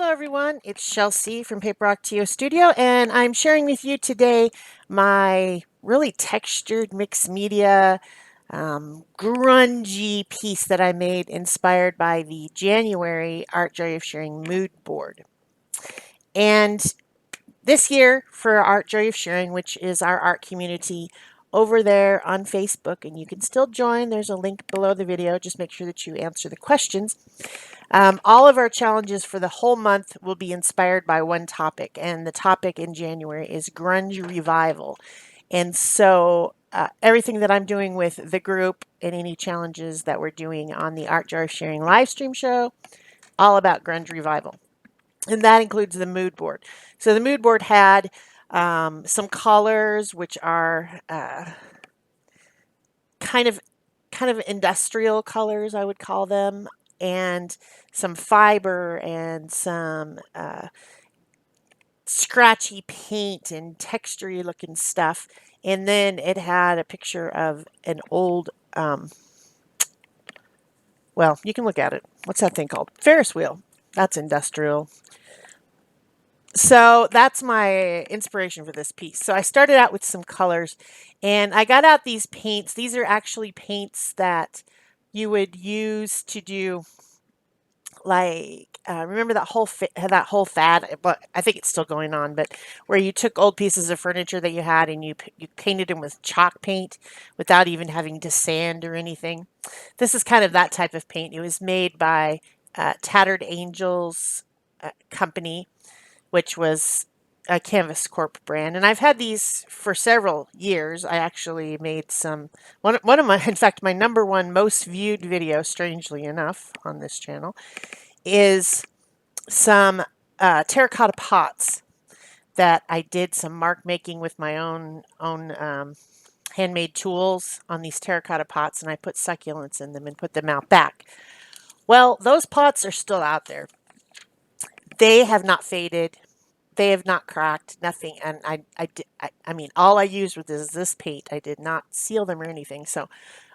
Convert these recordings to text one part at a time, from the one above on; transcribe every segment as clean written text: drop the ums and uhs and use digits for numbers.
Hello everyone, it's Shel C from PaperOcotilloStudio, and I'm sharing with you today my really textured mixed media grungy piece that I made inspired by the January Art Joy of Sharing mood board. And this year for Art Joy of Sharing, which is our art community over there on Facebook, and you can still join. There's a link below the video. Just make sure that you answer the questions. All of our challenges for the whole month will be inspired by one topic, and the topic in January is grunge revival. And so everything that I'm doing with the group and any challenges that we're doing on the Art Jar Sharing live stream show, all about grunge revival. And that includes the mood board. So the mood board had some colors, which are kind of industrial colors, I would call them, and some fiber and some scratchy paint and textury looking stuff. And then it had a picture of an old, well, you can look at it. What's that thing called? Ferris wheel. That's industrial. So that's my inspiration for this piece. So I started out with some colors and I got out these paints. These are actually paints that you would use to do like remember that whole fad, but I think it's still going on, but where you took old pieces of furniture that you had and you painted them with chalk paint without even having to sand or anything. This is kind of that type of paint. It was made by Tattered Angels company, which was a Canvas Corp brand, and I've had these for several years. I actually made one of my, in fact, my number one most viewed video, strangely enough, on this channel is some terracotta pots that I did some mark making with my own handmade tools on these terracotta pots, and I put succulents in them and put them out back. Well, those pots are still out there. They have not faded. They have not cracked, nothing. And I mean, all I used with this paint. I did not seal them or anything. So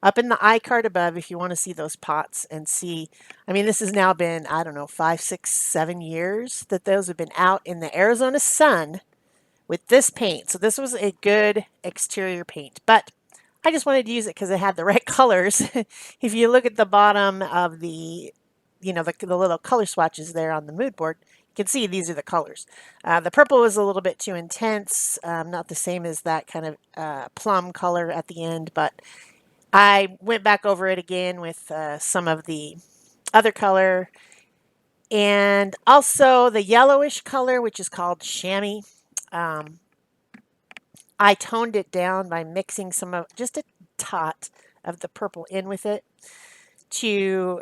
up in the iCard above, if you want to see those pots and see, I mean, this has now been, I don't know, 5, 6, 7 years that those have been out in the Arizona sun with this paint. So this was a good exterior paint, but I just wanted to use it because it had the right colors. If you look at the bottom of the, the little color swatches there on the mood board, you can see these are the colors. The purple was a little bit too intense, not the same as that kind of plum color at the end, but I went back over it again with some of the other color and also the yellowish color, which is called chamois. I toned it down by mixing just a tot of the purple in with it to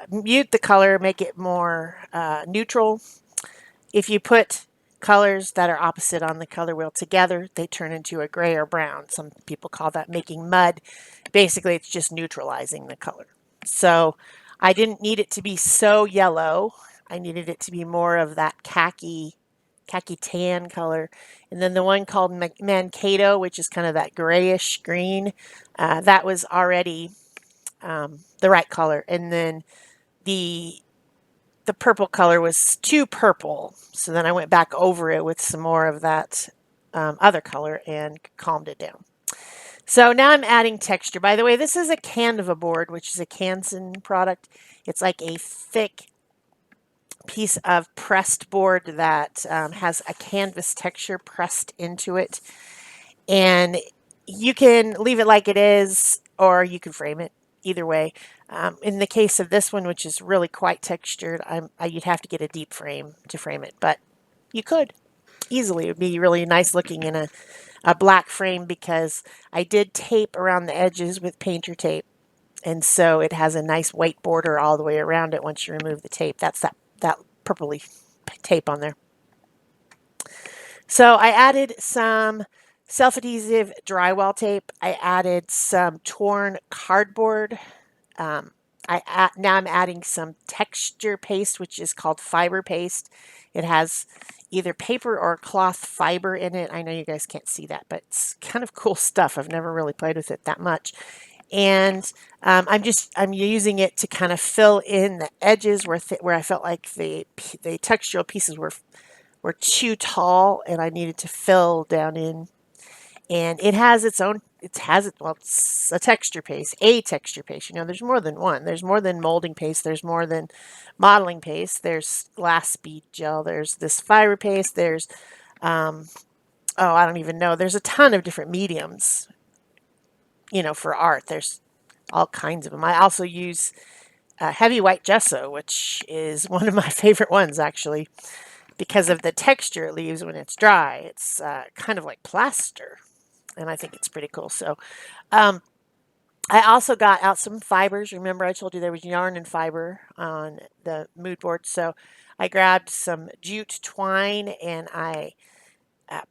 mute the color, make it more neutral. If you put colors that are opposite on the color wheel together, they turn into a gray or brown. Some people call that making mud. Basically, it's just neutralizing the color. So I didn't need it to be so yellow. I needed it to be more of that khaki tan color. And then the one called Mankato, which is kind of that grayish green, that was already the right color. And then the purple color was too purple. So then I went back over it with some more of that other color and calmed it down. So now I'm adding texture. By the way, this is a Canva board, which is a Canson product. It's like a thick piece of pressed board that has a canvas texture pressed into it. And you can leave it like it is, or you can frame it. Either way. In the case of this one, which is really quite textured, you'd have to get a deep frame to frame it, but you could easily. It would be really nice looking in a black frame because I did tape around the edges with painter tape, and so it has a nice white border all the way around it once you remove the tape. That's that purpley tape on there. So I added some self-adhesive drywall tape. I added some torn cardboard. Now I'm adding some texture paste, which is called fiber paste. It has either paper or cloth fiber in it. I know you guys can't see that, but it's kind of cool stuff. I've never really played with it that much. And I'm using it to kind of fill in the edges where I felt like the textural pieces were too tall and I needed to fill down in. And it has its own, well, it's a texture paste. You know, there's more than one. There's more than molding paste. There's more than modeling paste. There's glass bead gel. There's this fiber paste. There's, I don't even know. There's a ton of different mediums, you know, for art. There's all kinds of them. I also use heavy white gesso, which is one of my favorite ones, actually, because of the texture it leaves when it's dry. It's kind of like plaster, and I think it's pretty cool. So I also got out some fibers. Remember I told you there was yarn and fiber on the mood board. So I grabbed some jute twine and I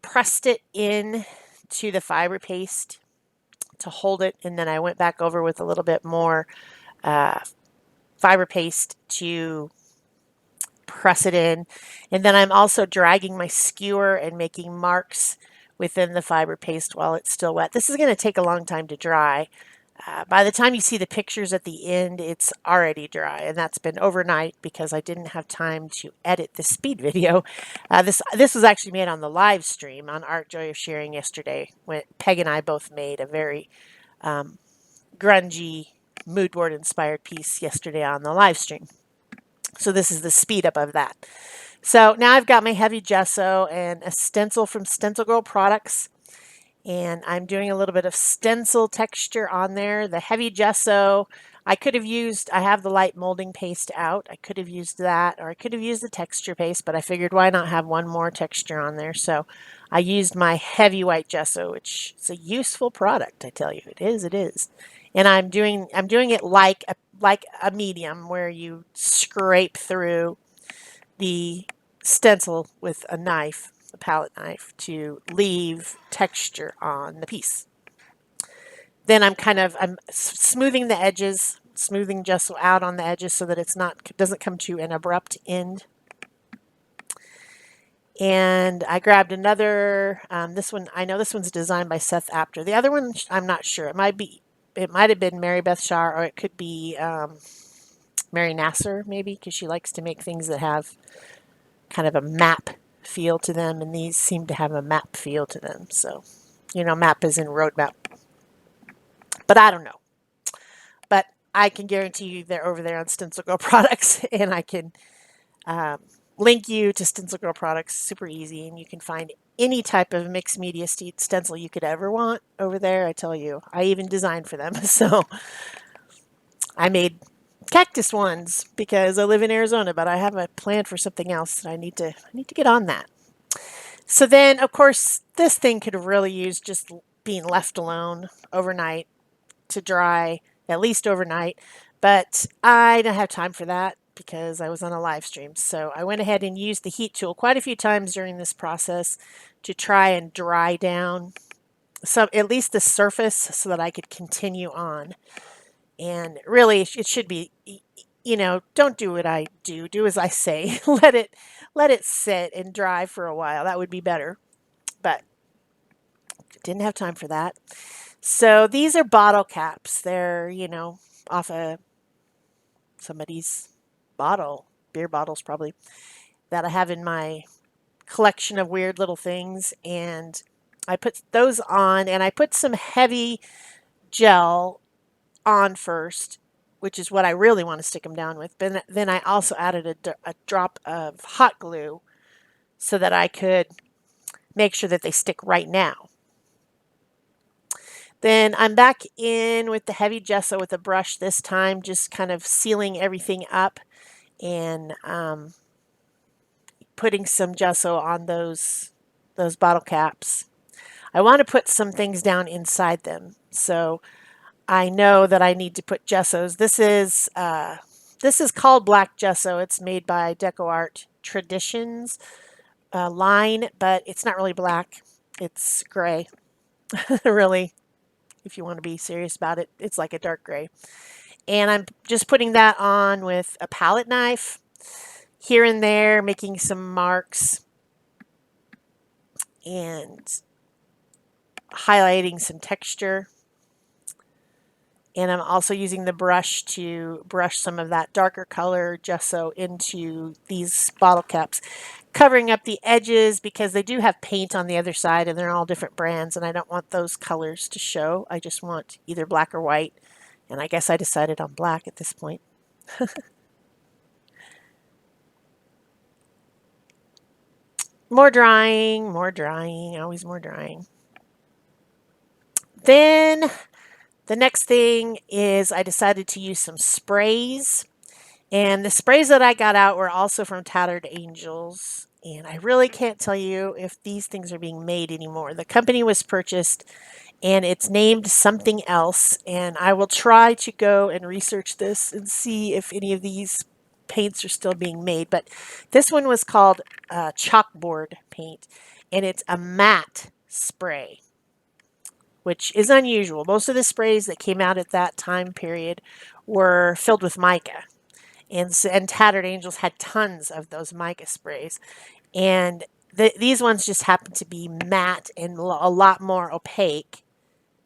pressed it in to the fiber paste to hold it. And then I went back over with a little bit more fiber paste to press it in. And then I'm also dragging my skewer and making marks within the fiber paste while it's still wet. This is going to take a long time to dry. By the time you see the pictures at the end, it's already dry, and that's been overnight because I didn't have time to edit the speed video. This was actually made on the live stream on Art Joy of Sharing yesterday, when Peg and I both made a very grungy mood board inspired piece yesterday on the live stream. So this is the speed up of that. So now I've got my heavy gesso and a stencil from Stencil Girl Products. And I'm doing a little bit of stencil texture on there. The heavy gesso, I have the light molding paste out. I could have used that, or I could have used the texture paste, but I figured why not have one more texture on there. So I used my heavy white gesso, which is a useful product, I tell you. It is. And I'm doing it like a medium where you scrape through the stencil with a knife, a palette knife, to leave texture on the piece. Then I'm smoothing the edges, smoothing gesso out on the edges so that doesn't come to an abrupt end. And I grabbed another, this one, I know this one's designed by Seth Apter. The other one, I'm not sure. It might have been Mary Beth Shar, or it could be Mary Nasser, maybe, because she likes to make things that have kind of a map feel to them, and these seem to have a map feel to them. So, you know, map is in roadmap. But I don't know. But I can guarantee you they're over there on Stencil Girl Products, and I can link you to Stencil Girl Products super easy, and you can find any type of mixed media stencil you could ever want over there. I tell you, I even designed for them. So I made cactus ones because I live in Arizona, but I have a plan for something else that I need to get on that. So then, of course, this thing could have really used just being left alone overnight to dry, at least overnight, but I don't have time for that because I was on a live stream. So I went ahead and used the heat tool quite a few times during this process to try and dry down at least the surface so that I could continue on. And really, it should be, you know, don't do what I do. Do as I say. Let it sit and dry for a while. That would be better. But didn't have time for that. So these are bottle caps. They're, you know, off of somebody's bottle, beer bottles probably, that I have in my collection of weird little things. And I put those on, and I put some heavy gel on first, which is what I really want to stick them down with. But then I also added a drop of hot glue so that I could make sure that they stick right now. Then I'm back in with the heavy gesso with a brush this time, just kind of sealing everything up and putting some gesso on those bottle caps. I want to put some things down inside them, so I know that I need to put gessos. This is called black gesso. It's made by Deco Art Traditions line, but it's not really black. It's gray, really. If you want to be serious about it, it's like a dark gray. And I'm just putting that on with a palette knife here and there, making some marks and highlighting some texture. And I'm also using the brush to brush some of that darker color gesso into these bottle caps, covering up the edges because they do have paint on the other side and they're all different brands and I don't want those colors to show. I just want either black or white. And I guess I decided on black at this point. More drying, always more drying. Then the next thing is I decided to use some sprays. And the sprays that I got out were also from Tattered Angels. And I really can't tell you if these things are being made anymore. The company was purchased and it's named something else. And I will try to go and research this and see if any of these paints are still being made. But this one was called chalkboard paint, and it's a matte spray, which is unusual. Most of the sprays that came out at that time period were filled with mica. And Tattered Angels had tons of those mica sprays. And these ones just happen to be matte and a lot more opaque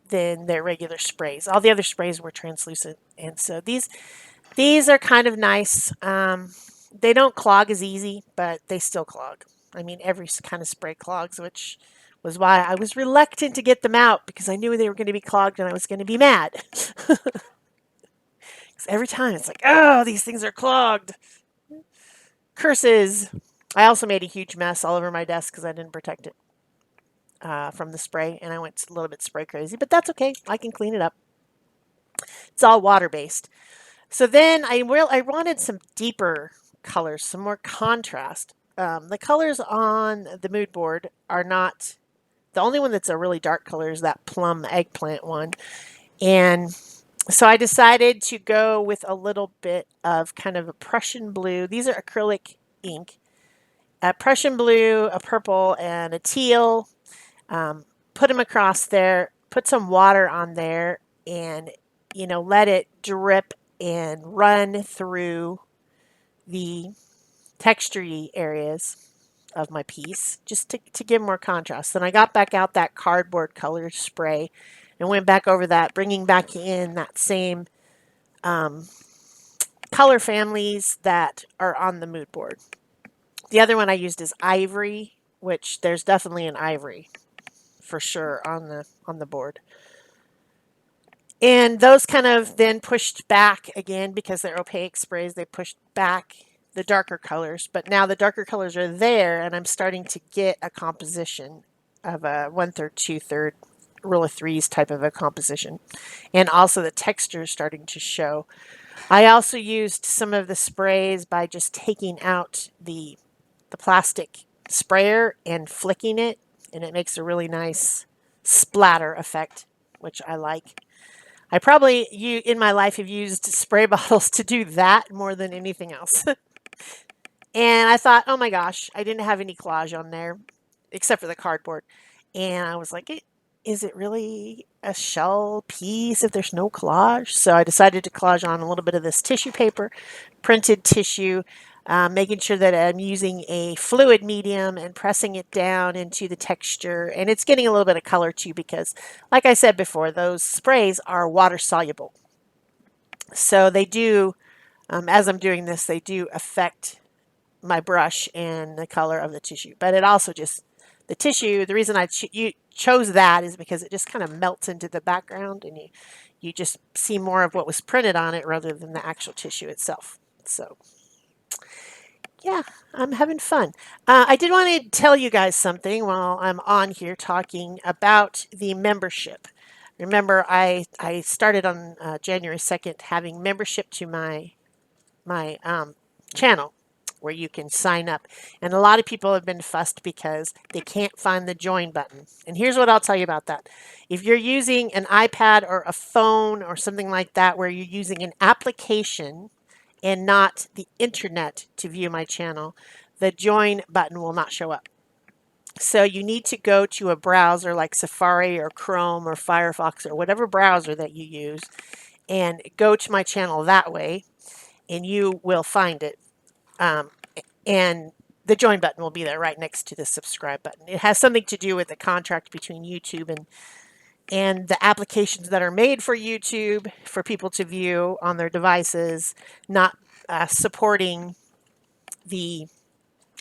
than their regular sprays. All the other sprays were translucent. And so these are kind of nice. They don't clog as easy, but they still clog. I mean, every kind of spray clogs, which was why I was reluctant to get them out because I knew they were going to be clogged and I was going to be mad. Every time it's like, oh, these things are clogged. Curses. I also made a huge mess all over my desk because I didn't protect it from the spray, and I went a little bit spray crazy, but that's okay. I can clean it up. It's all water based. So then I wanted some deeper colors, some more contrast. The colors on the mood board are not, the only one that's a really dark color is that plum eggplant one. And so I decided to go with a little bit of kind of a Prussian blue. These are acrylic ink. A Prussian blue, a purple, and a teal. Put them across there. Put some water on there and, let it drip and run through the textury areas of my piece just to give more contrast. Then I got back out that cardboard color spray and went back over that, bringing back in that same color families that are on the mood board. The other one I used is ivory, which there's definitely an ivory for sure on the board. And those kind of then pushed back again because they're opaque sprays. They pushed back the darker colors, but now the darker colors are there, and I'm starting to get a composition of a 1/3, 2/3 rule of threes type of a composition, and also the texture is starting to show. I also used some of the sprays by just taking out the plastic sprayer and flicking it, and it makes a really nice splatter effect, which I like. I probably in my life have used spray bottles to do that more than anything else. And I thought, oh my gosh, I didn't have any collage on there except for the cardboard. And I was like, is it really a shell piece if there's no collage? So I decided to collage on a little bit of this tissue paper, printed tissue, making sure that I'm using a fluid medium and pressing it down into the texture. And it's getting a little bit of color too because, like I said before, those sprays are water soluble. So they do, as I'm doing this, they do affect my brush and the color of the tissue. But it also just, the tissue, the reason I chose that is because it just kind of melts into the background and you just see more of what was printed on it rather than the actual tissue itself. So yeah, I'm having fun. I did want to tell you guys something while I'm on here talking about the membership. Remember, I started on January 2nd having membership to my channel where you can sign up. And a lot of people have been fussed because they can't find the join button. And here's what I'll tell you about that. If you're using an iPad or a phone or something like that where you're using an application and not the internet to view my channel, the join button will not show up. So you need to go to a browser like Safari or Chrome or Firefox or whatever browser that you use and go to my channel that way and you will find it. And the join button will be there right next to the subscribe button. It has something to do with the contract between YouTube and the applications that are made for YouTube for people to view on their devices, not supporting the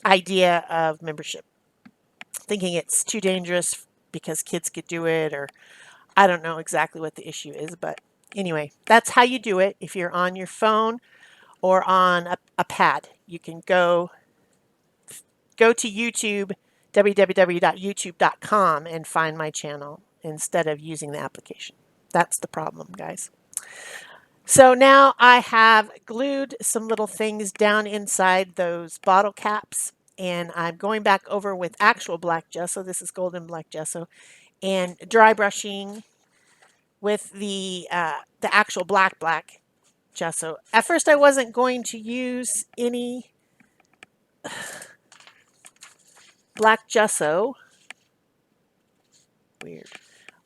idea of membership, thinking it's too dangerous because kids could do it, or I don't know exactly what the issue is, but anyway, that's how you do it. If you're on your phone or on a pad, you can go to YouTube, www.youtube.com, and find my channel instead of using the application. That's the problem, guys. So now I have glued some little things down inside those bottle caps, and I'm going back over with actual black gesso. This is golden black gesso, and dry brushing with the actual black gesso. At first, I wasn't going to use any black gesso. Weird.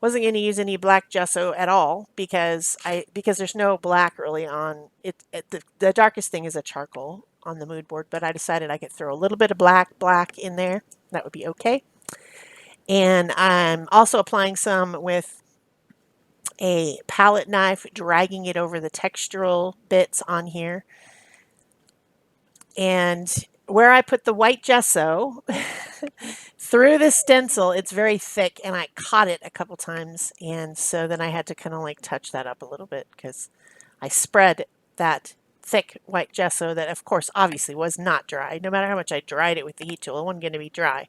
Wasn't going to use any black gesso at all because there's no black really on it. The darkest thing is a charcoal on the mood board, but I decided I could throw a little bit of black in there. That would be okay. And I'm also applying some with a palette knife, dragging it over the textural bits on here. And where I put the white gesso through the stencil, it's very thick, and I caught it a couple times, and so then I had to kind of like touch that up a little bit because I spread that thick white gesso that, of course, obviously was not dry. No matter how much I dried it with the heat tool, it wasn't going to be dry.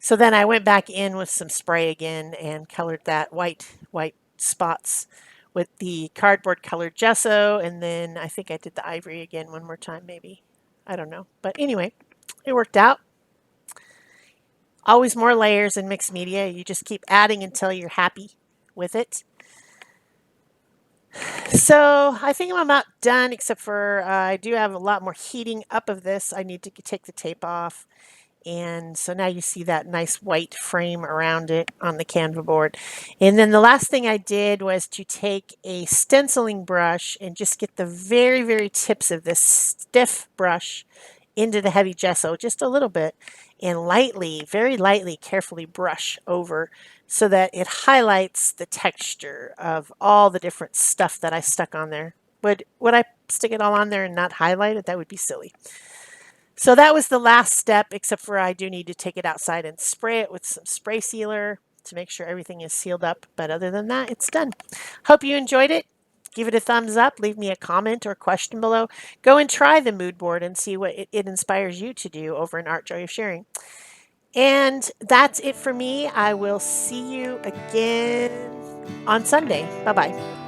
So then I went back in with some spray again and colored that white spots with the cardboard colored gesso, and then I think I did the ivory again one more time, maybe. I don't know. But anyway, it worked out. Always more layers in mixed media. You just keep adding until you're happy with it. So I think I'm about done, except for I do have a lot more heating up of this. I need to take the tape off. And so now you see that nice white frame around it on the Canva board. And then the last thing I did was to take a stenciling brush and just get the very tips of this stiff brush into the heavy gesso, just a little bit, and lightly, very lightly, carefully brush over so that it highlights the texture of all the different stuff that I stuck on there. Would I stick it all on there and not highlight it? That would be silly. So that was the last step, except for I do need to take it outside and spray it with some spray sealer to make sure everything is sealed up. But other than that, it's done. Hope you enjoyed it. Give it a thumbs up. Leave me a comment or question below. Go and try the mood board and see what it inspires you to do over in Art Joy of Sharing. And that's it for me. I will see you again on Sunday. Bye-bye.